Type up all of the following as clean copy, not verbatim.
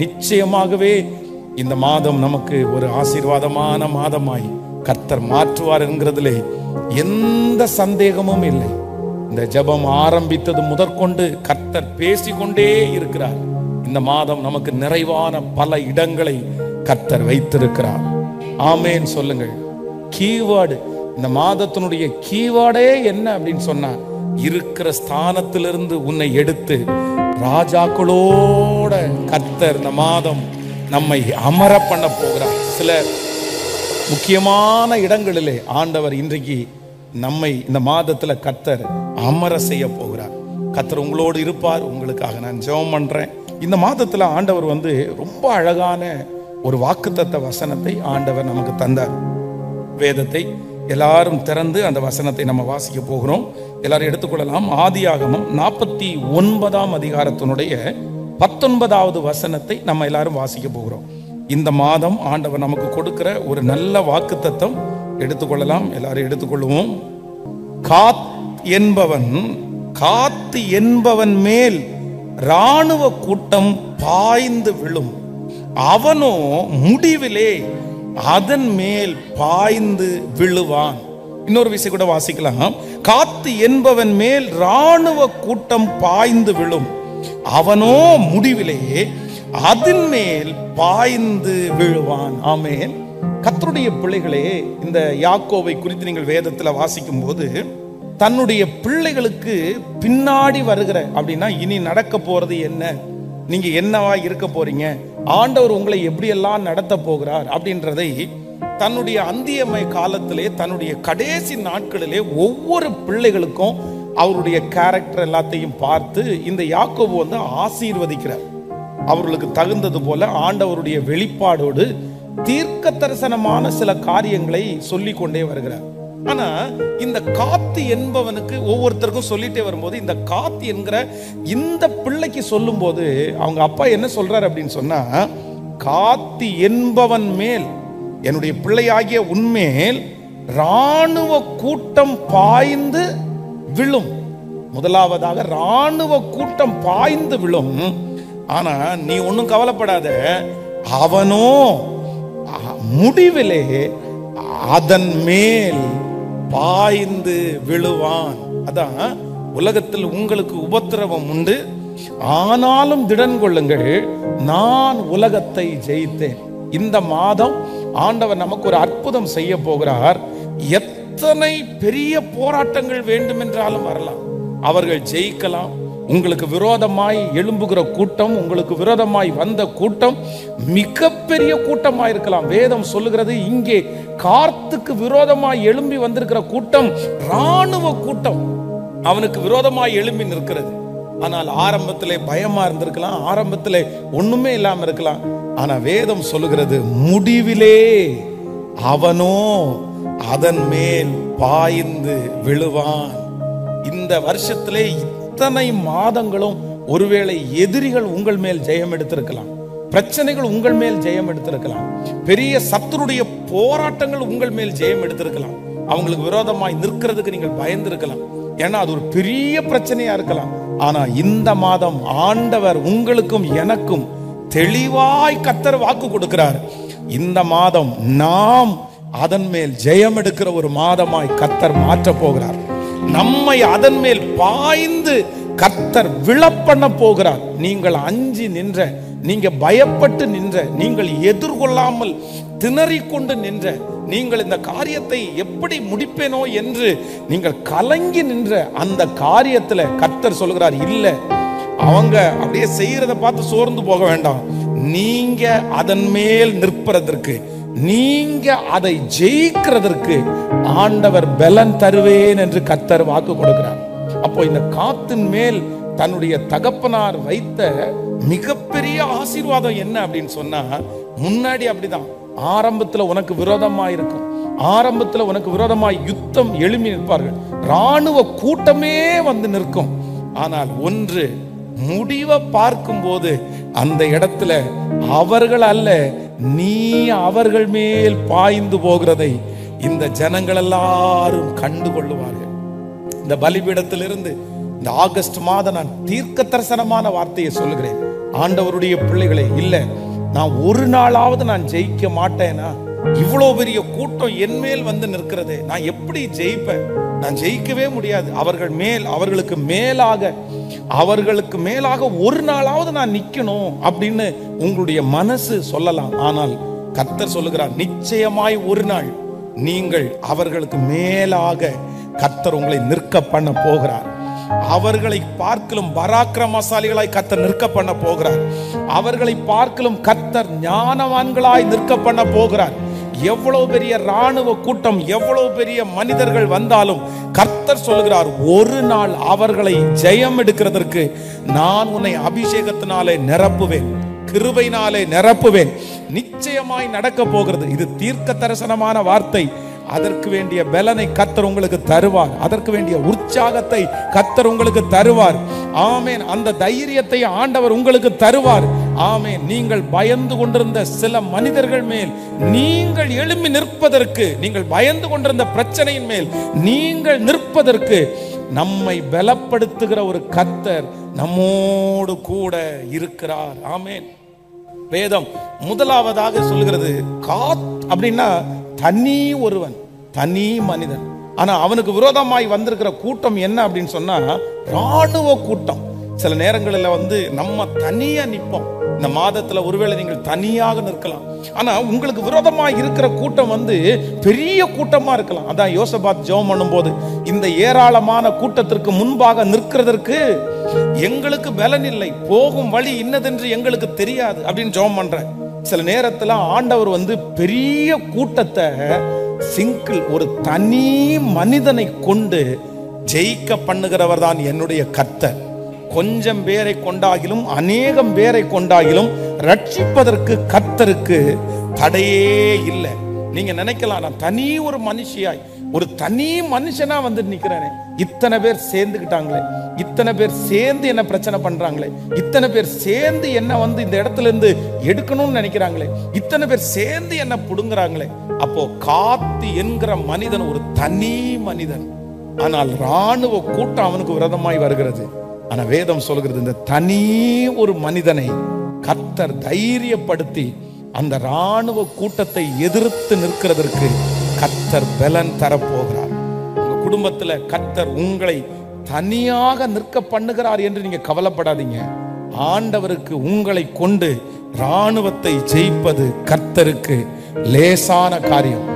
நிச்சயமாகவே இந்த மாதம் நமக்கு ஒரு ஆசீர்வாதமான மாதமாய் கர்த்தர் மாற்றுவார் என்கிறதிலே எந்த சந்தேகமும் இல்லை. இந்த ஜெபம் ஆரம்பித்தது முதற்கொண்டு கர்த்தர் பேசிக்கொண்டே இருக்கிறார். இந்த மாதம் நமக்கு நிறைவான பல இடங்களை கர்த்தர் வைத்திருக்கிறார். ஆமேன் சொல்லுங்கள். கீவேர்டு, இந்த மாதத்தினுடைய கீவேர்டே என்ன அப்படின்னு சொன்னா, இருக்கிற ஸ்தானத்திலிருந்து உன்னை எடுத்து ராஜாக்களோட கர்த்தர் இந்த மாதம் நம்மை அமர பண்ண போகிறார். சில முக்கியமான இடங்களிலே ஆண்டவர் இன்றைக்கு நம்மை இந்த மாதத்துல கர்த்தர் அமர செய்ய போகிறார். கர்த்தர் உங்களோடு இருப்பார். உங்களுக்காக நான் ஜெபம் பண்றேன். இந்த மாதத்துல ஆண்டவர் ரொம்ப அழகான ஒரு வாக்குத்தத்த வசனத்தை ஆண்டவர் நமக்கு தந்தார். வேதத்தை எல்லாரும் திறந்து அந்த வசனத்தை நம்ம வாசிக்க போகிறோம். எல்லாரும் எடுத்துக்கொள்ளலாம். ஆதியாகமம் 49ஆம் அதிகாரத்தினுடைய 19வது வசனத்தை நம்ம எல்லாரும் வாசிக்க போகிறோம். இந்த மாதம் ஆண்டவர் நமக்கு கொடுக்கிற ஒரு நல்ல வாக்குத்தத்தம் எடுத்துக்கொள்ளலாம். எல்லாரும் எடுத்துக்கொள்வோம். காத்து என்பவன் மேல் இராணுவ கூட்டம் பாய்ந்து விழும், அவனோ முடிவிலே அதன் மேல் பாய்ந்து விழுவான். இன்னொரு விஷயம் கூட வாசிக்கலாம். காத்து என்பவன் மேல் இராணுவ கூட்டம் பாய்ந்து விழும், அவனோ முடிவிலே அதன் மேல் பாய்ந்து விழுவான். ஆமென். கர்த்தருடைய பிள்ளைகளே, இந்த யாக்கோபை குறித்து நீங்கள் வேதத்தில் வாசிக்கும் போது தன்னுடைய பிள்ளைகளுக்கு பின்னாடி வருகிற அப்படின்னா இனி நடக்க போறது என்ன, நீங்க என்னவா இருக்க போறீங்க, ஆண்டவர் உங்களை எப்படியெல்லாம் நடத்த போகிறார் அப்படின்றதை தன்னுடைய அந்தியமை காலத்திலே தன்னுடைய கடைசி நாட்களிலே ஒவ்வொரு பிள்ளைகளுக்கும் அவருடைய கேரக்டர் எல்லாத்தையும் பார்த்து இந்த யாக்கோபு ஆசீர்வதிக்கிறார். அவர்களுக்கு தகுந்தது போல ஆண்டவருடைய வெளிப்பாடோடு தீர்க்க தரிசனமான சில காரியங்களை சொல்லிக் கொண்டே வருகிறார். ஆனா இந்த காத்து என்பவனுக்கு ஒவ்வொருத்தருக்கும் சொல்லிட்டே வரும்போது இந்த காத்து என்கிற இந்த பிள்ளைக்கு சொல்லும் போது அவங்க அப்பா என்ன சொல்றாரு அப்படின்னு சொன்னா, காத்து என்பவன் மேல், என்னுடைய பிள்ளையாகிய உன்மேல் இராணுவ கூட்டம் பாய்ந்து விழும். முதலாவதாக இராணுவ கூட்டம் பாய்ந்து விழும். ஆனா நீ ஒன்னும் கவலைப்படாத, அவனோ முடிவிலே அதன் மேல் பாய்ந்து விழுவான். அதான் உலகத்தில் உங்களுக்கு உபத்திரவம் உண்டு, ஆனாலும் திடன் கொள்ளுங்கள், நான் உலகத்தை ஜெயித்தேன். இந்த மாதம் ஆண்டவர் நமக்கு ஒரு அற்புதம் செய்ய போகிறார். எத்தனை பெரிய போராட்டங்கள் வேண்டுமென்றாலும் வரலாம், அவர்கள் ஜெயிக்கலாம். உங்களுக்கு விரோதமாய் எழும்புகிற கூட்டம், உங்களுக்கு விரோதமாய் வந்த கூட்டம் மிகப்பெரிய கூட்டமாய் இருக்கலாம். வேதம் சொல்லுகிறது, இங்கே காத்துக்கு விரோதமாய் எழும்பி வந்திருக்கிற கூட்டம் இராணுவ கூட்டம் அவனுக்கு விரோதமாய் எழும்பி நிற்கிறது. ஆனால் ஆரம்பத்திலே பயமா இருந்திருக்கலாம், ஆரம்பத்திலே ஒண்ணுமே இல்லாம இருக்கலாம். ஆனா வேதம் சொல்லுகிறது, முடிவிலே அவனோ அதன் மேல் பாய்ந்து விழுவான். இந்த வருஷத்திலே இத்தனை மாதங்களும் ஒருவேளை எதிரிகள் உங்கள் மேல் ஜெயம் எடுத்திருக்கலாம், பிரச்சனைகள் உங்கள் மேல் ஜெயம் எடுத்திருக்கலாம், பெரிய சத்துருடைய போராட்டங்கள் உங்கள் மேல் ஜெயம் எடுத்திருக்கலாம். அவங்களுக்கு விரோதமாய் நிற்கிறதுக்கு நீங்கள் பயந்திருக்கலாம், ஏன்னா அது ஒரு பெரிய பிரச்சனையா இருக்கலாம். ஆனா இந்த மாதம் ஆண்டவர் உங்களுக்கும் எனக்கும் தெளிவாய் கர்த்தர் வாக்கு கொடுக்கிறார். இந்த மாதம் நாம் அதன் மேல் ஜெயம் எடுக்கிற ஒரு மாதமாய் கர்த்தர் மாற்ற போகிறார். நம்மை அதன் மேல் பாய்ந்து கர்த்தர் விழப்பண்ண போகிறார். நீங்கள் அஞ்சி நின்ற, நீங்க பயப்பட்டு நின்ற, நீங்கள் எதிர்கொள்ளாமல் திணறிக்கொண்டு நின்ற, நீங்கள் இந்த காரியத்தை எப்படி முடிப்பேனோ என்று நீங்கள் கலங்கி நின்ற அந்த காரியத்துல கர்த்தர் சொல்கிறார், இல்ல, அவங்க அப்படியே செய்யறத பார்த்து சோர்ந்து போக வேண்டாம். நீங்க அதன் மேல் நிற்பதற்கு, நீங்க அதை ஜெயிக்கிறதற்கு ஆண்டவர் பலன் தருவேன் என்று கர்த்தர் வாக்கு கொடுக்கிறார். அப்போ இந்த காத்தின் மேல் தன்னுடைய தகப்பனார் வைத்த மிகப்பெரிய ஆசீர்வாதம் என்ன அப்படின்னு சொன்னா, முன்னாடி அப்படிதான் ஆரம்பத்துல உனக்கு விரோதமா இருக்கும், ஆரம்பத்துல உனக்கு விரோதமாய் யுத்தம் எழுப்பி நிற்பார்கள், இராணுவ கூட்டமே வந்து நிற்கும். ஆனால் ஒன்று, முடிவை பார்க்கும் போது அந்த இடத்துல அவர்கள் அல்ல, நீ அவர்கள் மேல் பாய்ந்து போகிறதை இந்த ஜனங்கள் எல்லாரும் கண்டு கொள்ளுவார்கள். இந்த பலிபீடத்திலிருந்து இந்த ஆகஸ்ட் மாதம் நான் தீர்க்க தரிசனமான வார்த்தையை சொல்லுகிறேன். ஆண்டவருடைய பிள்ளைகளே, இல்ல நான் ஒரு நாளாவது நான் ஜெயிக்க மாட்டேனா? இவ்வளவு பெரிய கூட்டம் என் மேல் வந்து நிற்கிறதே, நான் எப்படி ஜெயிப்பேன்? நான் ஜெயிக்கவே முடியாது. அவர்களுக்கு மேலாக ஒரு நாளாவது நான் நிக்கணும் அப்படின்னு உங்களுடைய மனசு சொல்லலாம். ஆனால் கர்த்தர் சொல்லுகிறார், நிச்சயமாய் ஒரு நாள் நீங்கள் அவர்களுக்கு மேலாக கர்த்தர் உங்களை நிற்க பண்ண போகிறார். அவர்களை பார்க்கலும் பராக்கிரமசாலிகளாய் கர்த்தர் நிற்க பண்ண போகிறார். அவர்களை பார்க்கலும் கர்த்தர் ஞானவான்களாய் நிற்க பண்ண போகிறார். எவ்வளவு பெரிய ராணுவ கூட்டம், எவ்வளவு பெரிய மனிதர்கள் வந்தாலும் கர்த்தர் சொல்கிறார், ஒரு நாள் அவர்களை ஜெயம் எடுக்கிறதற்கு நான் உன்னை அபிஷேகத்தினாலே நிரப்புவேன், கிருபையினாலே நிரப்புவேன். நிச்சயமாய் நடக்க போகிறது. இது தீர்க்க தரிசனமான வார்த்தை. அதற்கு வேண்டிய பலனை கர்த்தர் உங்களுக்கு தருவார். அதற்கு வேண்டிய உற்சாகத்தை கர்த்தர் உங்களுக்கு தருவார். ஆமென். அந்த தைரியத்தை ஆண்டவர் உங்களுக்கு தருவார். ஆமென். நீங்கள் பயந்து கொண்டிருந்த சில மனிதர்கள் மேல் நீங்கள் எழும்பி நிற்பதற்கு, நீங்கள் பயந்து கொண்டிருந்த பிரச்சனையின் மேல் நீங்கள் நிற்பதற்கு நம்மை பலப்படுத்துகிற ஒரு கர்த்தர் நம்மோடு கூட இருக்கிறார். ஆமென். வேதம் முதலாவதாக சொல்கிறது, அப்படின்னா தனி ஒருவன், தனி மனிதன். ஆனா அவனுக்கு விரோதமாய் வந்திருக்கிற கூட்டம் என்ன அப்படின்னு சொன்னா ராணுவ கூட்டம். சில நேரங்களில் வந்து நம்ம தனியா நிற்போம். இந்த மாதத்துல ஒருவேளை நீங்கள் தனியாக நிற்கலாம். ஆனா உங்களுக்கு விரோதமாய் இருக்கிற கூட்டம் வந்து பெரிய கூட்டமா இருக்கலாம். அதான் யோசபாத் ஜெபம் பண்ணும்போது, இந்த ஏராளமான கூட்டத்திற்கு முன்பாக நிற்கிறதற்கு எங்களுக்கு பலன் இல்லை, போகும் வழி இன்னதென்று எங்களுக்கு தெரியாது அப்படின்னு ஜெபம் பண்ற. சில நேரத்துல ஆண்டவர் வந்து பெரிய கூட்டத்தை ஒரு தனி மனிதனை கொண்டு ஜெயிக்க பண்ணுகிறவர் தான் என்னுடைய கர்த்தர். கொஞ்சம் பேரை கொண்டாகிலும் அநேகம் பேரை கொண்டாகிலும் ரட்சிப்பதற்கு கர்த்தருக்கு தடையே இல்லை. நீங்க நினைக்கலாம், நான் தனி ஒரு மனுஷியாய், ஒரு தனி மனுஷனா வந்து நிக்கிறேன், இத்தனை பேர் சேர்ந்துக்கிட்டாங்களே, இத்தனை பேர் சேர்ந்து என்ன பிரச்சனை பண்றாங்களே, இத்தனை பேர் சேர்ந்து என்ன வந்து இந்த இடத்துல இருந்து எடுக்கணும்னு நினைக்கிறாங்களே, இத்தனை பேர் சேர்ந்து என்ன புடுங்குறாங்களே. அப்போ காத்து என்கிற மனிதன் ஒரு தனி மனிதன். ஆனால் ராணுவ கூட்டம் அவனுக்கு விரோதமாய் வருகிறது. ஆனா வேதம் சொல்கிறது, இந்த தனி ஒரு மனிதனை கர்த்தர் தைரியப்படுத்தி அந்த ராணுவ கூட்டத்தை எதிர்த்து நிற்கிறதற்கு கர்த்தர் பலன் தரப்போகிறார். உங்க குடும்பத்துல கர்த்தர் உங்களை தனியாக நிற்க பண்ணுகிறார் என்று நீங்க கவலைப்படாதீங்க. ஆண்டவருக்கு உங்களை கொண்டு ராணுவத்தை ஜெயிப்பது கர்த்தருக்கு லேசான காரியம்.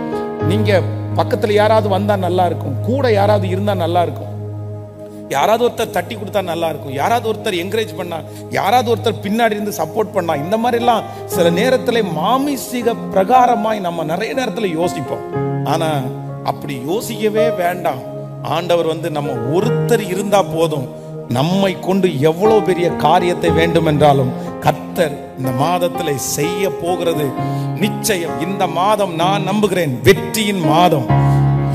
நீங்க பக்கத்துல யாராவது வந்தா நல்லா இருக்கும், கூட யாராவது இருந்தா நல்லா இருக்கும், யாராவது ஒருத்தர் தட்டி கொடுத்தா நல்லா இருக்கும், யாராவது ஒருத்தர் என்கரேஜ் பண்ணா, யாராவது ஒருத்தர் பின்னாடி இருந்து சப்போர்ட் பண்ணா, இந்த மாதிரி எல்லாம் சில நேரத்துல மாமிசீக பிரகாரமாய் நம்ம நிறைய நேரத்துல யோசிப்போம். ஆனா அப்படி யோசிக்கவே வேண்டாம். ஆண்டவர் வந்து நம்ம ஒருத்தர் இருந்தா போதும், நம்மை கொண்டு எவ்வளவு பெரிய காரியத்தை வேண்டும் என்றாலும் கர்த்தர் இந்த மாதத்துல செய்ய போகிறது நிச்சயம். இந்த மாதம் நான் நம்புகிறேன் வெற்றியின் மாதம்.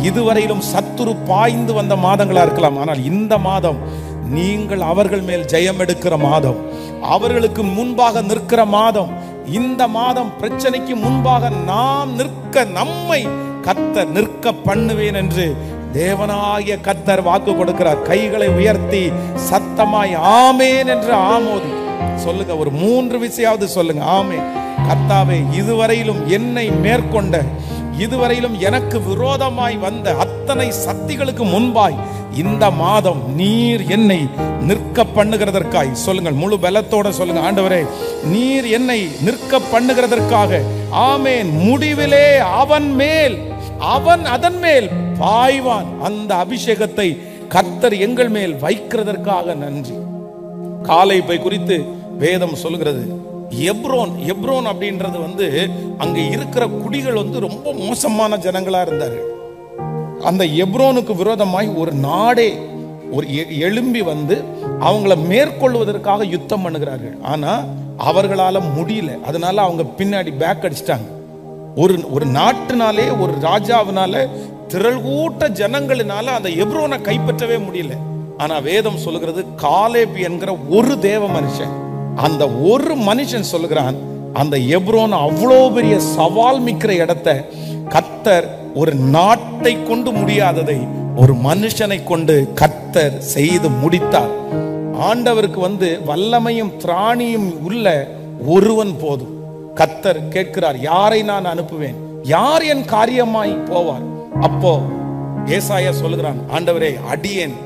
இதுவரையிலும் சத்துரு பாய்ந்து வந்த மாதங்களா இருக்கலாம், ஆனால் இந்த மாதம் நீங்கள் அவர்கள் மேல் ஜெயம் எடுக்கிற மாதம், அவர்களுக்கு முன்பாக நிற்கிற மாதம். இந்த மாதம் பிரச்சனைக்கு முன்பாக நாம் நிற்க, நம்மை கர்த்தர் நிற்க பண்ணுவேன் என்று தேவனாகிய கர்த்தர் வாக்கு கொடுக்கிறார். கைகளை உயர்த்தி சத்தமாய் ஆமேன் என்று ஆமோதி சொல்லுங்க. ஒரு 3 விஷயாவது சொல்லுங்க. ஆமேன். கர்த்தாவே, இதுவரையிலும் என்னை மேற்கொண்ட, இதுவரையிலும் எனக்கு விரோதமாய் வந்த அத்தனை சக்திகளுக்கு முன்பாய் இந்த மாதம் நீர் என்னை நிற்க பண்ணுகிறதற்காய் சொல்லுங்கள். முழு பலத்தோட சொல்லுங்க. ஆண்டவரே, நீர் என்னை நிற்க பண்ணுகிறதற்காக ஆமேன். முடிவிலே அவன் அதன் மேல் பாய்வான். அந்த அபிஷேகத்தை கர்த்தர் எங்கள் மேல் வைக்கிறதற்காக நன்றி. காலேபை குறித்து வேதம் சொல்கிறது, எப்ரோன் அப்படின்றது வந்து அங்க இருக்கிற குடிகள் வந்து ரொம்ப மோசமான ஜனங்களா இருந்தார்கள். அந்த எப்ரோனுக்கு விரோதமாய் ஒரு நாடே எழும்பி வந்து அவங்கள மேற்கொள்வதற்காக யுத்தம் பண்ணுகிறார்கள். ஆனா அவர்களால முடியல. அதனால அவங்க பின்னாடி பேக் அடிச்சிட்டாங்க. ஒரு நாட்டினாலே, ஒரு ராஜாவினால, திரள் கூட்ட ஜனங்களினால அந்த எப்ரோனை கைப்பற்றவே முடியல. ஆனா வேதம் சொல்லுகிறது, காலேப் என்கிற ஒரு தேவ மனுஷன், அந்த ஒரு மனுஷன் சொல்லுகிறான், அந்த எப்ரோன் அவ்வளோ பெரிய சவால் மிக்கிற இடத்தை கர்த்தர் ஒரு நாட்டை கொண்டு முடியாததை ஒரு மனுஷனை கொண்டு கர்த்தர் செய்து முடித்தார். ஆண்டவருக்கு வல்லமையும் திராணியும் உள்ள ஒருவன் போதும். கர்த்தர் கேட்கிறார், யாரை நான் அனுப்புவேன், யார் என் காரியமாய் போவார்? அப்போ ஏசாயா சொல்லுகிறான், ஆண்டவரே அடியேன்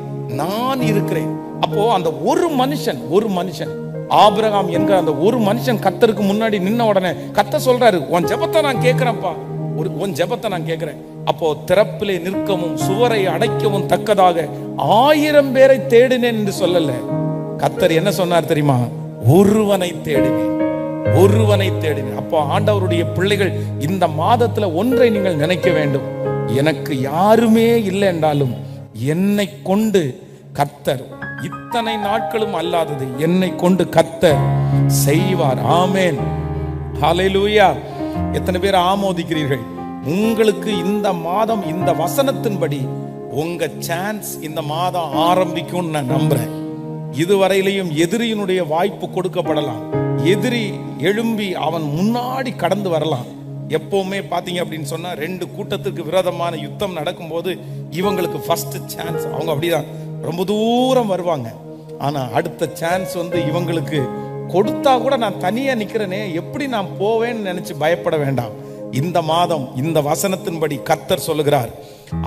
நான் இருக்கிறேன். அப்போ அந்த ஒரு மனுஷன் ஆபிரகாம் என்கிற அந்த ஒரு மனுஷன் கர்த்தருக்கு முன்னாடி நின்ன உடனே கர்த்தர் சொல்றாரு, உன் ஜெபத்தை நான் கேட்கிறேன்ப்பா, உன் ஜெபத்தை நான் கேட்கிறேன். அப்போ திறப்பிலே நிற்கவும் சுவரை அடைக்கவும் தக்கதாக 1000 பேரை தேடினேன் என்று சொல்லல. கர்த்தர் என்ன சொன்னார் தெரியுமா? ஒருவனை தேடினேன். அப்போ ஆண்டவருடைய பிள்ளைகள் இந்த மாதத்துல ஒன்றை நீங்கள் நினைக்க வேண்டும், எனக்கு யாருமே இல்லை என்றாலும் என்னை கொண்டு கர்த்தர், இத்தனை நாட்களும் அல்லாதது என்னை கொண்டு கர்த்தர் செய்வார். ஆமென், ஹல்லேலூயா. எத்தனை பேர் ஆமோதிக்கிறீர்கள்? உங்களுக்கு இந்த மாதம் இந்த வசனத்தின்படி உங்க சான்ஸ் இந்த மாதம் ஆரம்பிக்கும் நான் நம்புறேன். இதுவரையிலையும் எதிரியினுடைய வாய்ப்பு கொடுக்கப்படலாம். எதிரி எழும்பி அவன் முன்னாடி கடந்து வரலாம். எப்பவுமே பாத்தீங்க அப்படின்னு சொன்னா 2 கூட்டத்துக்கு விரோதமான யுத்தம் நடக்கும்போது இவங்களுக்கு ஃபர்ஸ்ட் சான்ஸ், அவங்க அப்படிதான் ரொம்ப தூரம் வருவாங்க. ஆனா அடுத்த சான்ஸ் இவங்களுக்கு கொடுத்தா கூட நான் தனியா நிக்கிறேனே, எப்படி நான் போவேன்னு நினைச்சு பயப்பட வேண்டாம். இந்த மாதம் இந்த வசனத்தின்படி கர்த்தர் சொல்லுகிறார்,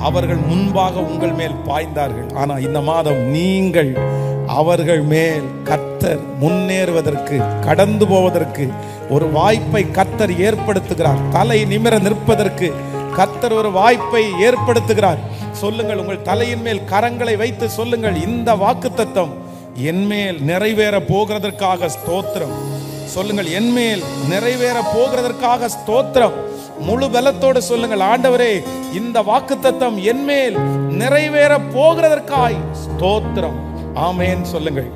அவர்கள் முன்பாக உங்கள் மேல் பாய்ந்தார்கள், ஆனா இந்த மாதம் நீங்கள் அவர்கள் மேல் கர்த்தர் முன்னேறுவதற்கு, கடந்து போவதற்கு ஒரு வாய்ப்பை கர்த்தர் ஏற்படுத்துகிறார். தலை நிமிர நிற்பதற்கு கர்த்தர் ஒரு வாய்ப்பை ஏற்படுத்துகிறார். சொல்லுங்கள், உங்கள் தலையின் மேல் கரங்களை வைத்து சொல்லுங்கள், இந்த வாக்குத்தத்தம் என்மேல் நிறைவேற போகிறதற்காக ஸ்தோத்திரம். சொல்லுங்கள், என்மேல் நிறைவேற போகிறதற்காக ஸ்தோத்திரம். முழு பலத்தோடு சொல்லுங்கள், ஆண்டவரே இந்த வாக்குத்தத்தம் என்மேல் நிறைவேற போகிறதற்காய் ஸ்தோத்திரம். ஆமென் சொல்லுங்கள்.